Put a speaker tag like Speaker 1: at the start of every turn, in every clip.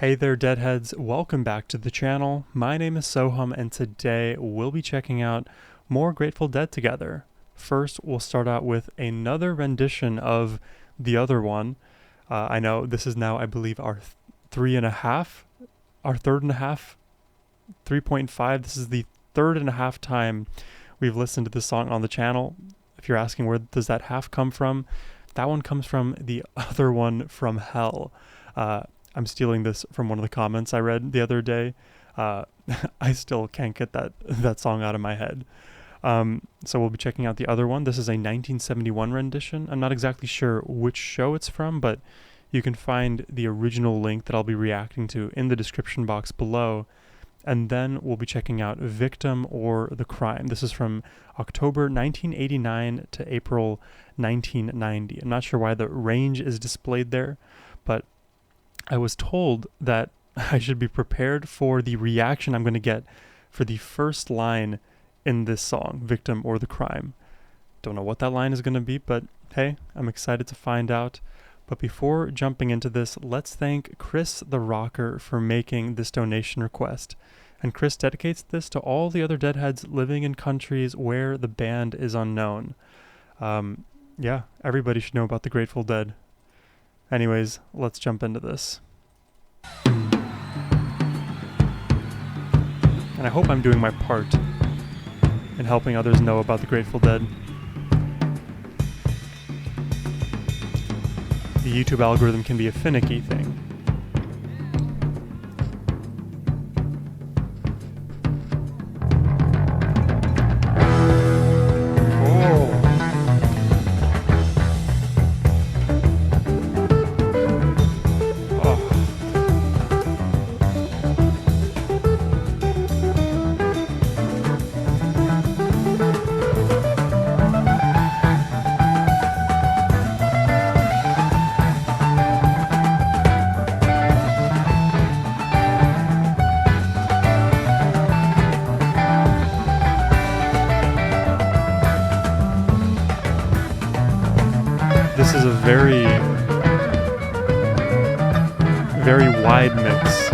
Speaker 1: Hey there, Deadheads. Welcome back to the channel. My name is Sohum, and today we'll be checking out more Grateful Dead together. First, we'll start out with another rendition of the other one. I know this is now, I believe, our third and a half, 3.5. This is the third and a half time we've listened to this song on the channel. If you're asking where does that half come from, that one comes from the other one from Hell. I'm stealing this from one of the comments I read the other day. I still can't get that song out of my head. So we'll be checking out the other one. This is a 1971 rendition. I'm not exactly sure which show it's from, but you can find the original link that I'll be reacting to in the description box below. And then we'll be checking out Victim or the Crime. This is from October 1989 to April 1990. I'm not sure why the range is displayed there, but I was told that I should be prepared for the reaction I'm going to get for the first line in this song, Victim or the Crime. Don't know what that line is going to be, but hey, I'm excited to find out. But before jumping into this, let's thank Chris the Rocker for making this donation request. And Chris dedicates this to all the other Deadheads living in countries where the band is unknown. Yeah, everybody should know about the Grateful Dead. Anyways, let's jump into this. And I hope I'm doing my part in helping others know about the Grateful Dead. The YouTube algorithm can be a finicky thing. This is a very, very wide mix.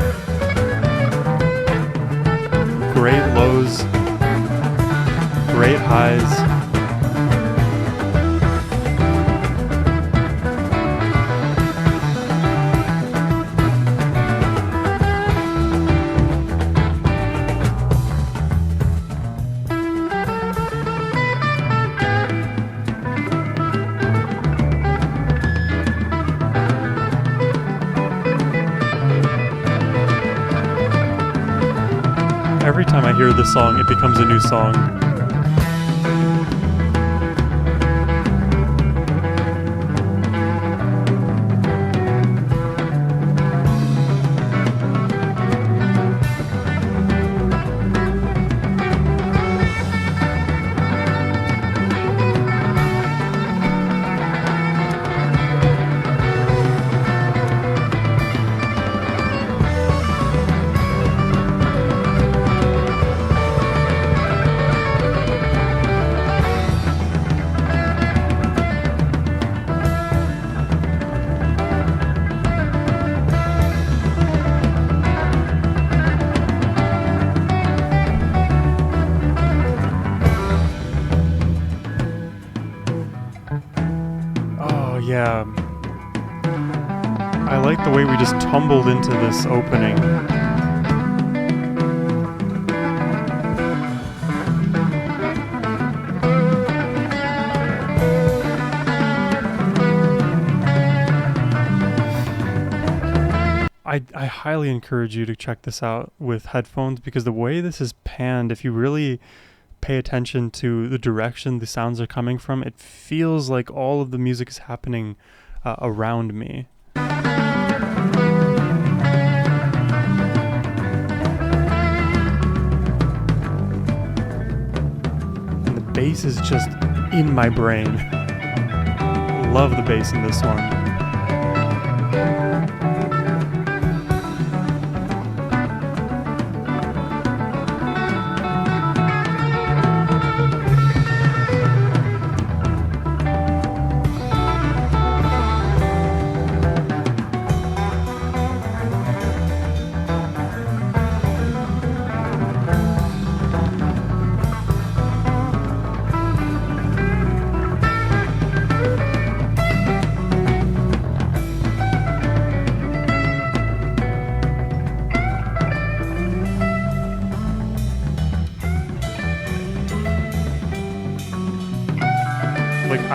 Speaker 1: Great lows, great highs. Every time I hear this song, it becomes a new song. Yeah, I like the way we just tumbled into this opening. I highly encourage you to check this out with headphones, because the way this is panned, if you really pay attention to the direction the sounds are coming from, it feels like all of the music is happening around me. And the bass is just in my brain. Love the bass in this one.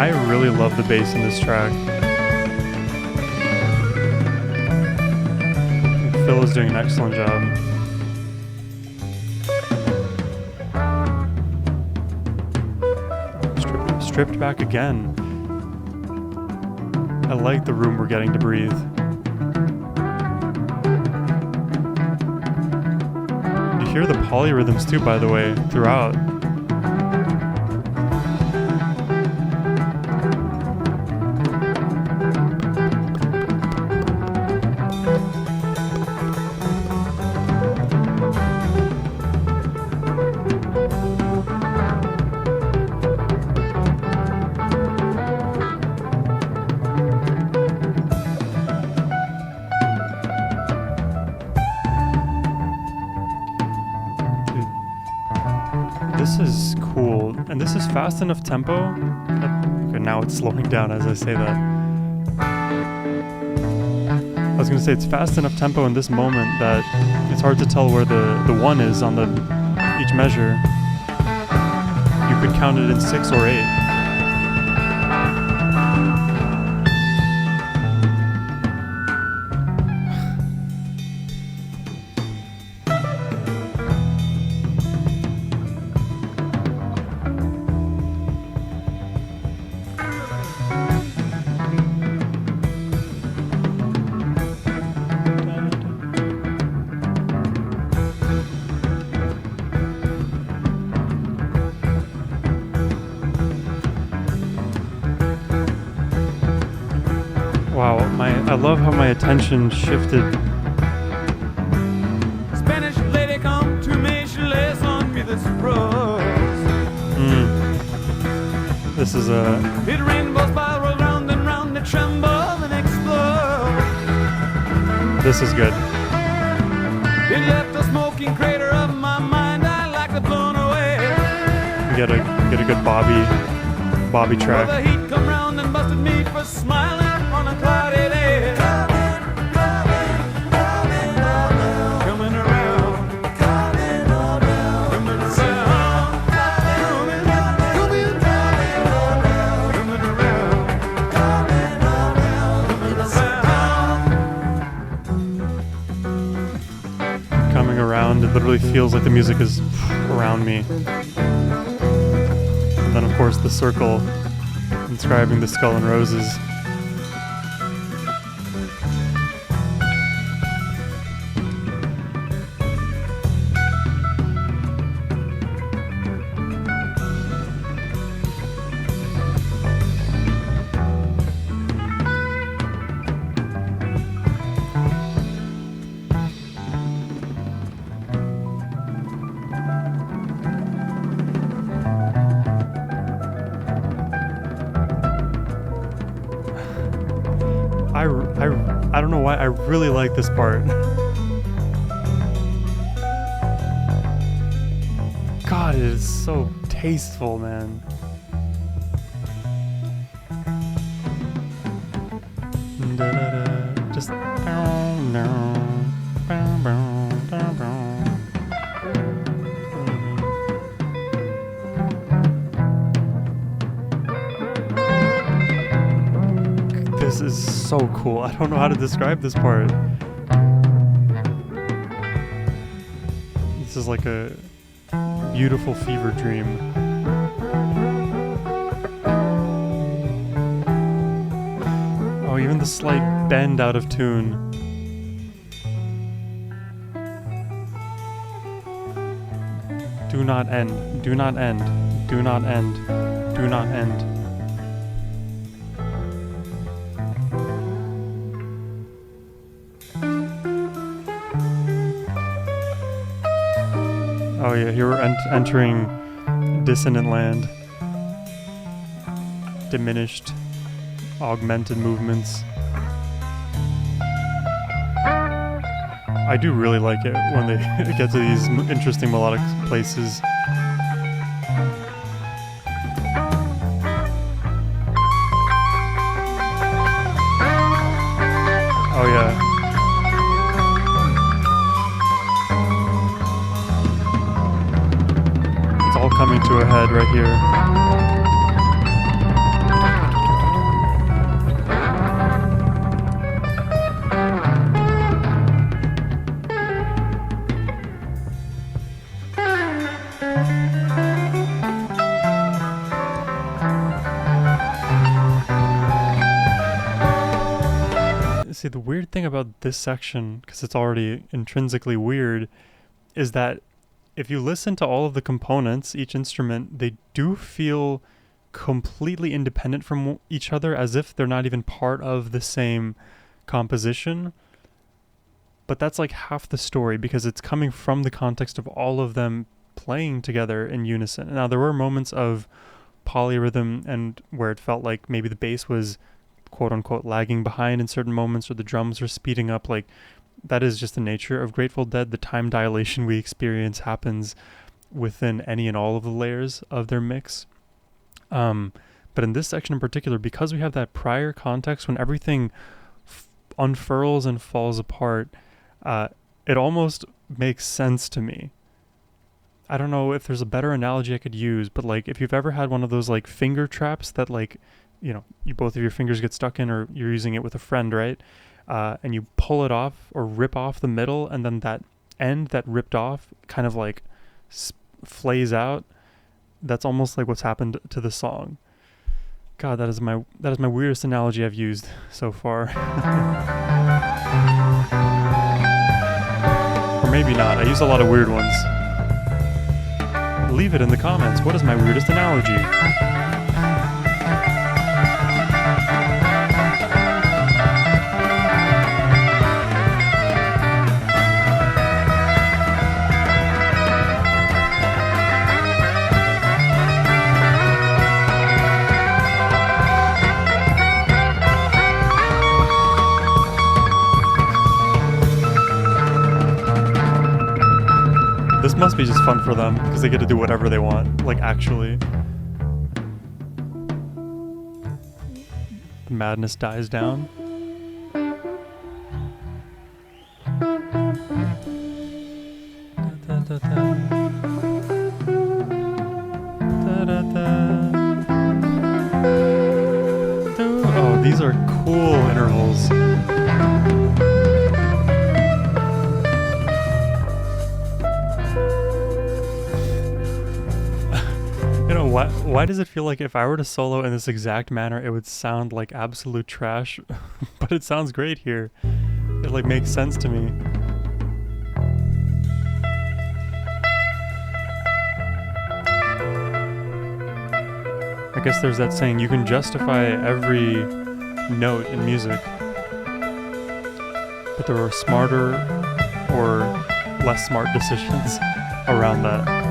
Speaker 1: I really love the bass in this track. Phil is doing an excellent job. Stripped back again. I like the room we're getting to breathe. You hear the polyrhythms too, by the way, throughout. This is cool, and this is fast enough tempo. Okay, now it's slowing down as I say that. I was gonna say it's fast enough tempo in this moment that it's hard to tell where the one is on each measure. You could count it in 6 or 8. Wow, I love how my attention shifted.
Speaker 2: Spanish lady come to me, she lays on me this rose.
Speaker 1: This is a...
Speaker 2: It rainbows spiral round and round, they tremble and explode.
Speaker 1: This is good.
Speaker 2: It left a smoking crater of my mind, I like it blown away.
Speaker 1: We get a good Bobby track.
Speaker 2: Well, the heat come round and busted me for smiling on a cloudy day. Coming around, coming around, coming around,
Speaker 1: Coming around, it literally feels like the music is around me. And then of course the circle inscribing the skull and roses. I don't know why, I really like this part. God, it is so tasteful, man. Just... This is so cool. I don't know how to describe this part. This is like a beautiful fever dream. Oh, even the slight bend out of tune. Do not end. Do not end. Do not end. Do not end. Oh yeah, here we're entering dissonant land. Diminished, augmented movements. I do really like it when they get to these interesting melodic places. Oh yeah. It's all coming to a head right here. See, the weird thing about this section, because it's already intrinsically weird, is that if you listen to all of the components, each instrument, they do feel completely independent from each other, as if they're not even part of the same composition. But that's like half the story, because it's coming from the context of all of them playing together in unison. Now, there were moments of polyrhythm and where it felt like maybe the bass was quote unquote lagging behind in certain moments, or the drums were speeding up. Like, that is just the nature of Grateful Dead. The time dilation we experience happens within any and all of the layers of their mix. But in this section in particular, because we have that prior context when everything unfurls and falls apart, it almost makes sense to me. I don't know if there's a better analogy I could use, but like if you've ever had one of those like finger traps that like, you know, both of your fingers get stuck in, or you're using it with a friend, right? And you pull it off or rip off the middle, and then that end that ripped off kind of like flays out. That's almost like what's happened to the song. God, that is my weirdest analogy I've used so far. Or maybe not. I use a lot of weird ones. Leave it in the comments. What is my weirdest analogy? This must be just fun for them, because they get to do whatever they want, like actually. The madness dies down. Da, da, da. Da, da, da. Oh, these are cool intervals. Why does it feel like if I were to solo in this exact manner, it would sound like absolute trash? But it sounds great here. It like makes sense to me. I guess there's that saying, you can justify every note in music, but there are smarter or less smart decisions around that.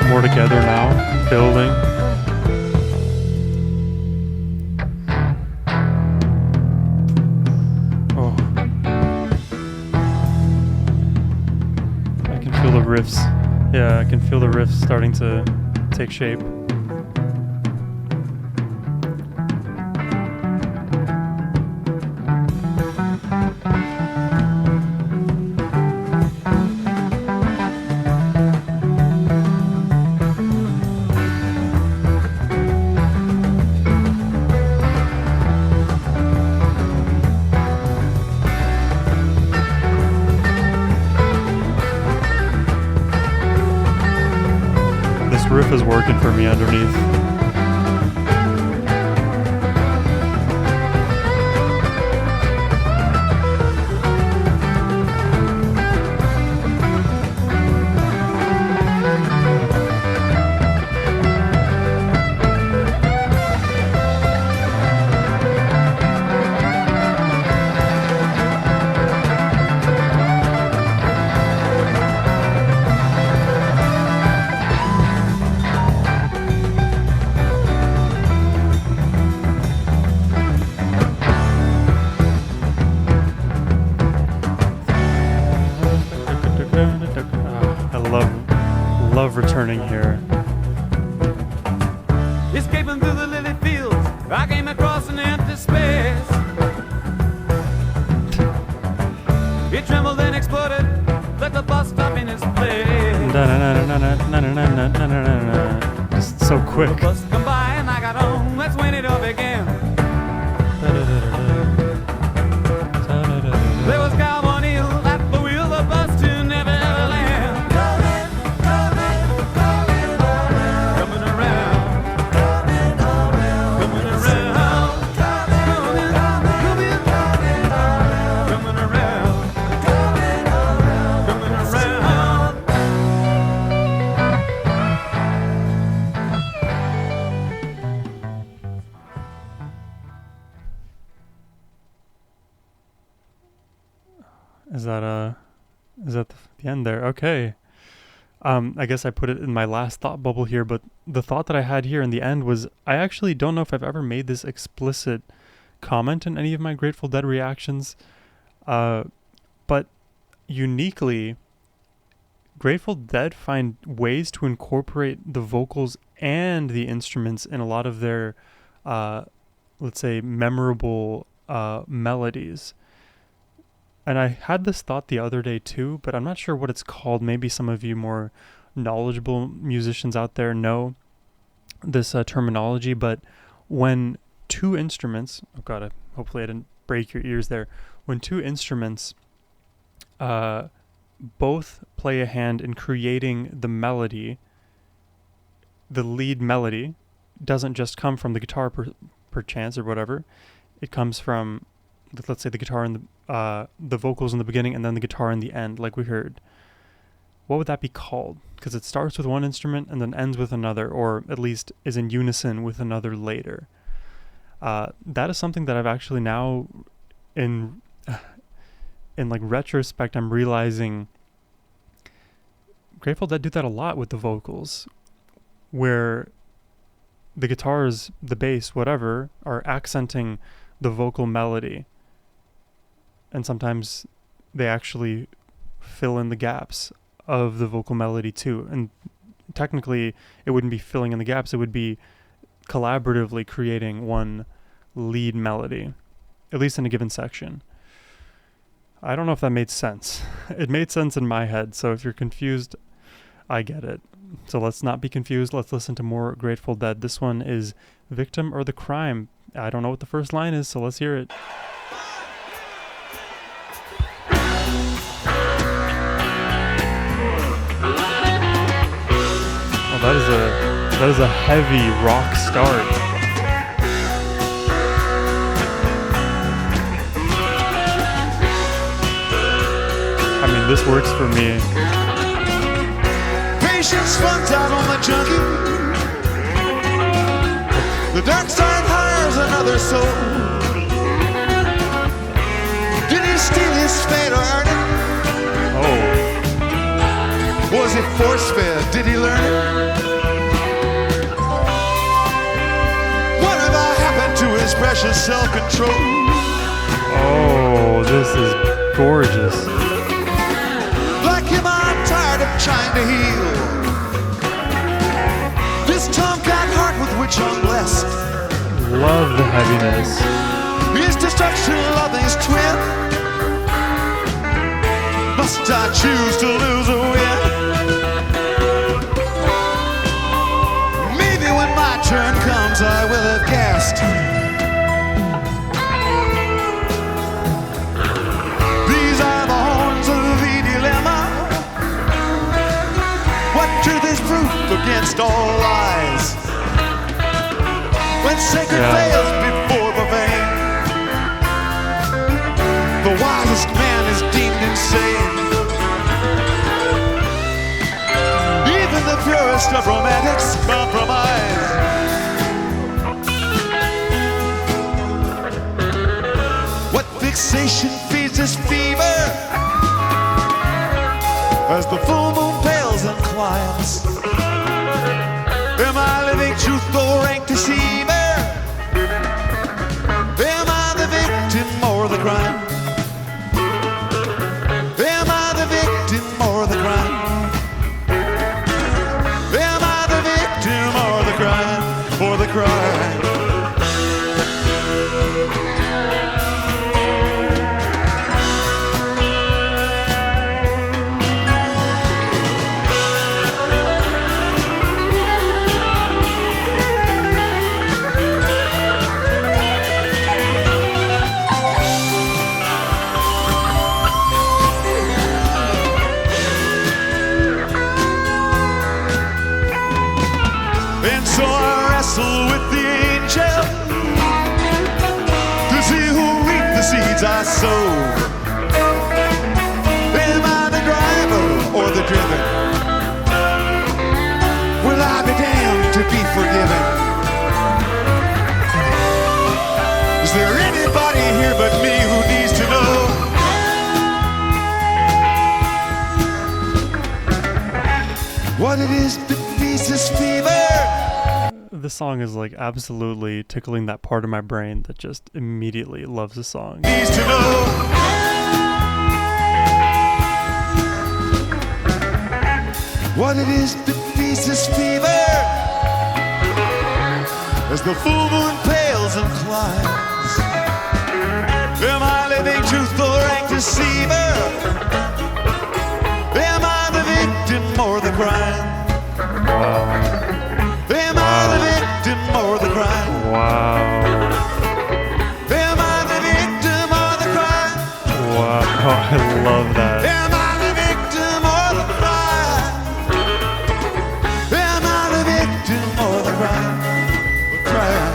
Speaker 1: More together now, building. Oh. I can feel the riffs. Yeah, I can feel the riffs starting to take shape. Riff is working for me underneath. Just so quick.
Speaker 2: The bus come by and I got on. That's when it all began. There was cowboy Neil at the wheel. The bus to never ever land. Coming around. Coming around. Coming around. Coming around.
Speaker 1: Is that the end there? Okay. I guess I put it in my last thought bubble here, but the thought that I had here in the end was I actually don't know if I've ever made this explicit comment in any of my Grateful Dead reactions, but uniquely, Grateful Dead find ways to incorporate the vocals and the instruments in a lot of their, let's say, memorable melodies. And I had this thought the other day too, but I'm not sure what it's called. Maybe some of you more knowledgeable musicians out there know this terminology, but when two instruments, oh God, hopefully I didn't break your ears there. When two instruments both play a hand in creating the melody, the lead melody doesn't just come from the guitar per chance or whatever. It comes from, let's say, the guitar and the vocals in the beginning and then the guitar in the end, like we heard. What would that be called? Because it starts with one instrument and then ends with another, or at least is in unison with another later. That is something that I've actually now, in like retrospect, I'm realizing Grateful Dead do that a lot with the vocals, where the guitars, the bass, whatever, are accenting the vocal melody. And sometimes they actually fill in the gaps of the vocal melody too. And technically, it wouldn't be filling in the gaps. It would be collaboratively creating one lead melody, at least in a given section. I don't know if that made sense. It made sense in my head. So if you're confused, I get it. So let's not be confused. Let's listen to more Grateful Dead. This one is Victim or the Crime. I don't know what the first line is, so let's hear it. That is a heavy rock start. I mean, this works for me.
Speaker 3: Patience runs out on the junkie. The dark side hires another soul. Did he steal his fate or earn it?
Speaker 1: Oh.
Speaker 3: Was it force-fed? Did he learn it? Whatever happened to his precious self-control?
Speaker 1: Oh, this is gorgeous.
Speaker 3: Like him, I'm tired of trying to heal this tongue-cut heart with which I'm blessed.
Speaker 1: Love the heaviness.
Speaker 3: Is destruction loving's twin? Must I choose to lose or win? Maybe when my turn comes I will have guessed. These are the horns of the dilemma. What truth is proof against all lies? When sacred fails before the vain, the wisest man is deemed insane. Even the purest of romantics compromise. What fixation feeds this fever as the full moon pales and climbs? Am I living truth or rank deceiver? Am I the victim or the crime? Am I the victim or the crime? Am I the victim or the crime? Or the crime? what it is beneath this fever.
Speaker 1: This song is like absolutely tickling that part of my brain that just immediately loves the song.
Speaker 3: Needs to know what it is beneath this fever. As the full moon pales and climbs, am I living truth or deceiver? Am I the victim or the crime? Am I the victim or the crime?
Speaker 1: Wow.
Speaker 3: Am I the victim or the crime?
Speaker 1: Wow. I love that.
Speaker 3: Am I the victim or the crime? Am I the victim or the crime? The crime.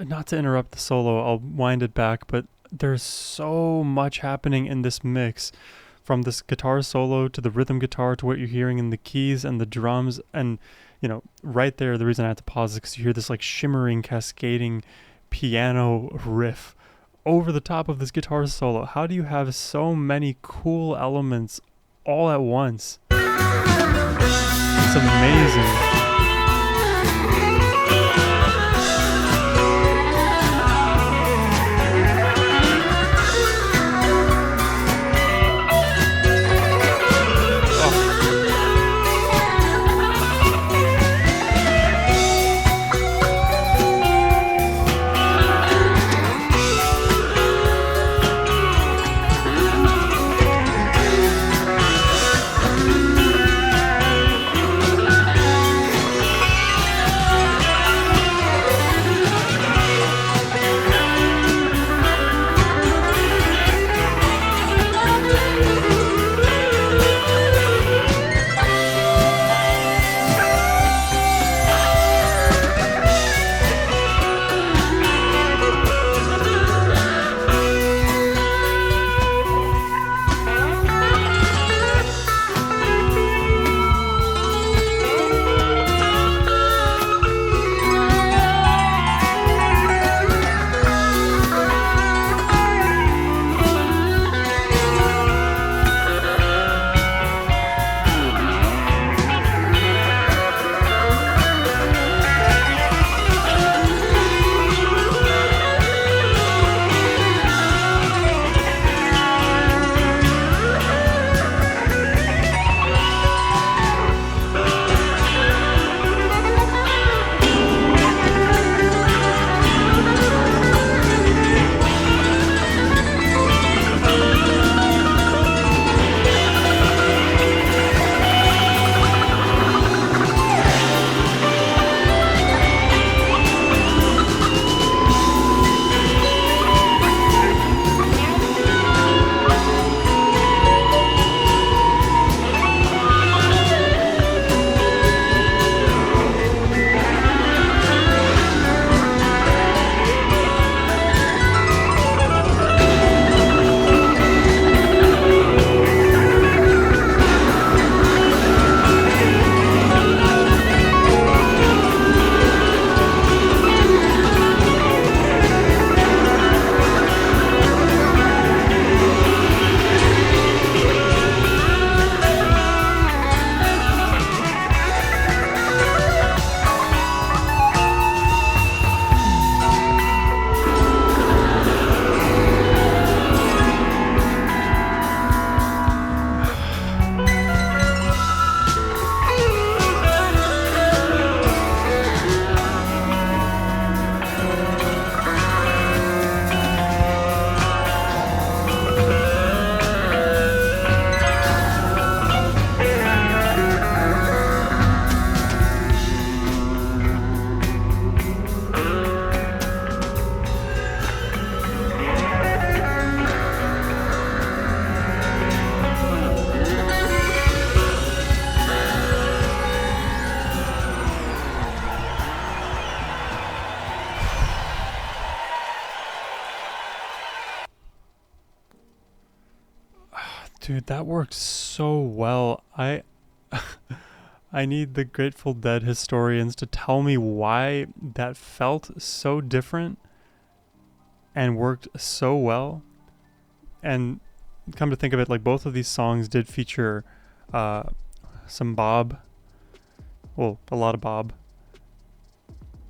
Speaker 1: Not to interrupt the solo, I'll wind it back, but there's so much happening in this mix, from this guitar solo to the rhythm guitar to what you're hearing in the keys and the drums. And you know, right there, the reason I had to pause is because you hear this like shimmering, cascading piano riff over the top of this guitar solo. How do you have so many cool elements all at once? It's amazing. Dude, that worked so well. I need the Grateful Dead historians to tell me why that felt so different and worked so well. And come to think of it, like both of these songs did feature some Bob, well, a lot of Bob.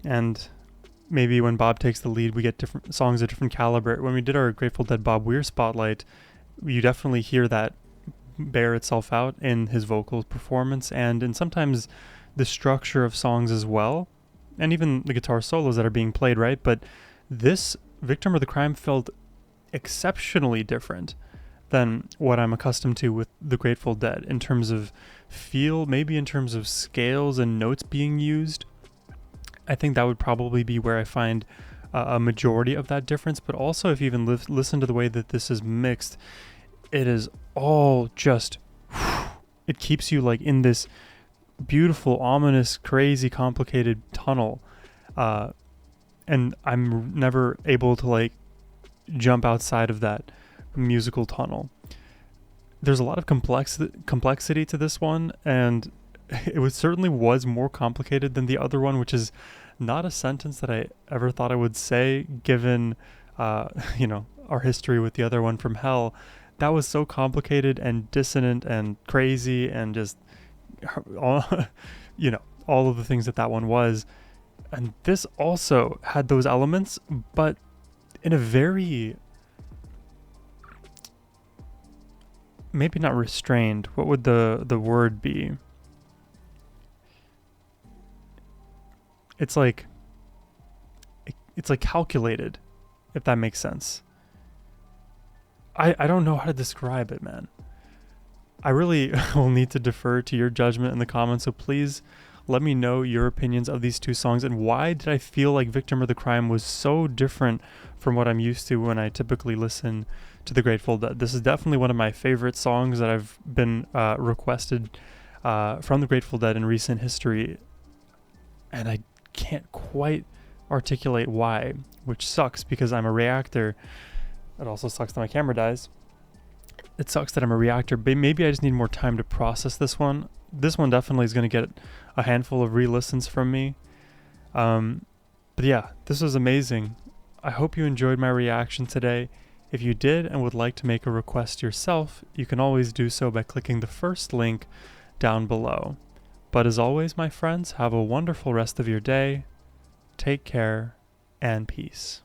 Speaker 1: And maybe when Bob takes the lead, we get different songs of different caliber. When we did our Grateful Dead Bob Weir spotlight, you definitely hear that bear itself out in his vocal performance and in sometimes the structure of songs as well, and even the guitar solos that are being played, right? But this Victim of the Crime felt exceptionally different than what I'm accustomed to with the Grateful Dead in terms of feel, maybe in terms of scales and notes being used. I think that would probably be where I find a majority of that difference, but also if you even listen to the way that this is mixed, it is all just, it keeps you like in this beautiful, ominous, crazy, complicated tunnel. And I'm never able to like jump outside of that musical tunnel. There's a lot of complexity to this one, and it certainly was more complicated than the other one, which is not a sentence that I ever thought I would say given, our history with the other one from Hell. That was so complicated and dissonant and crazy and just, all of the things that one was. And this also had those elements, but in a very, maybe not restrained. What would the word be? It's like calculated, if that makes sense. I don't know how to describe it, man. I really will need to defer to your judgment in the comments, so please let me know your opinions of these two songs and why did I feel like Victim of the Crime was so different from what I'm used to when I typically listen to the Grateful Dead. This is definitely one of my favorite songs that I've been requested from the Grateful Dead in recent history, and I can't quite articulate why, which sucks because I'm a reactor. It also sucks that my camera dies. It sucks that I'm a reactor, but maybe I just need more time to process this one. This one definitely is going to get a handful of re-listens from me. But yeah, this was amazing. I hope you enjoyed my reaction today. If you did and would like to make a request yourself, you can always do so by clicking the first link down below. But as always, my friends, have a wonderful rest of your day. Take care and peace.